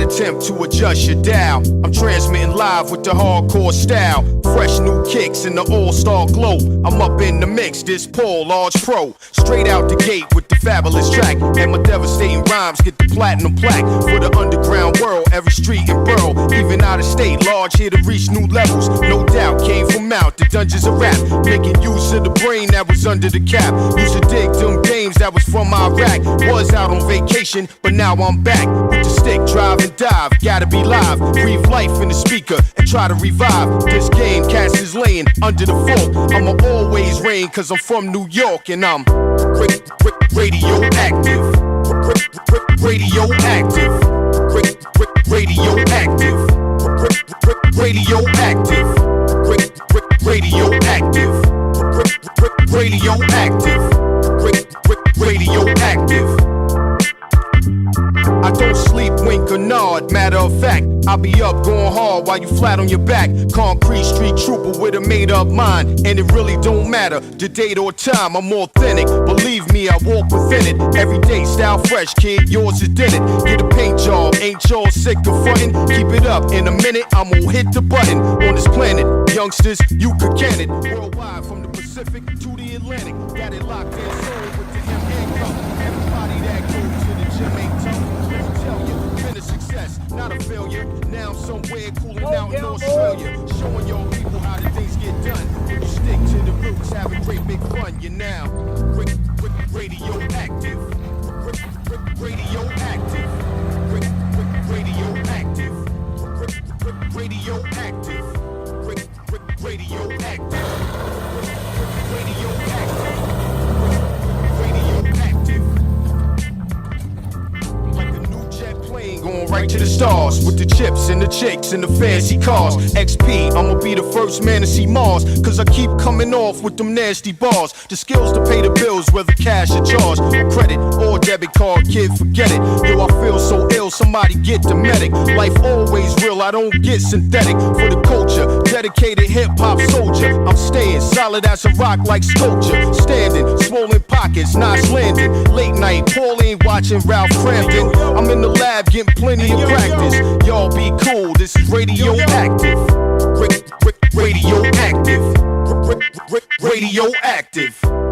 attempt to adjust your dial. I'm transmitting live with the hardcore style. Fresh new kicks in the all-star glow. I'm up in the mix, this Paul, large pro. Straight out the gate with the fabulous track. And my devastating rhymes get the platinum plaque. For the underground world, every street and borough. Even out of state, large here to reach new levels. No doubt, came from out the dungeons of rap. Making use of the brain that was under the cap. Used to dig them games that was from Iraq. Was out on vacation, but now I'm back. With the stick, drive and dive. Gotta be live, breathe life in the speaker and try to revive this game. Cats is laying under the fork. I'ma always reign cause I'm from New York and I'm radioactive. Radioactive. Radioactive. Radioactive. Radioactive. Radioactive. Radioactive. I don't sleep, wink or nod, matter of fact, I'll be up going hard while you flat on your back. Concrete street trooper with a made up mind, and it really don't matter the date or time. I'm authentic, believe me, I walk within it. Everyday style fresh, kid, yours is did it. Get a paint job, ain't y'all sick of frontin'? Keep it up, in a minute I'm gonna hit the button. On this planet, youngsters, you could can it. Worldwide from the Pacific to the Atlantic, got it locked in soul with the M handcuff. Everybody that goes to the gym ain't tough. Success, not a failure. Now I'm somewhere cooling out in Australia, showing y'all people how the things get done. If you stick to the roots, have a great big fun. You're now radioactive. Radioactive. Radioactive. Radioactive. Radioactive. Radioactive. Going right to the stars with the chips and the chicks and the fancy cars. XP, I'ma be the first man to see Mars, cause I keep coming off with them nasty bars. The skills to pay the bills, whether cash or charge, or credit or debit card, kid, forget it. Yo, I feel so ill, somebody get the medic. Life always real, I don't get synthetic. For the culture, dedicated hip-hop soldier. I'm staying solid as a rock like sculpture. Standing, swollen pockets, not landing. Late night, Paul ain't watching Ralph Crampton. I'm in the lab getting plenty of practice. Y'all be cool, this is radioactive. Radioactive. Radioactive.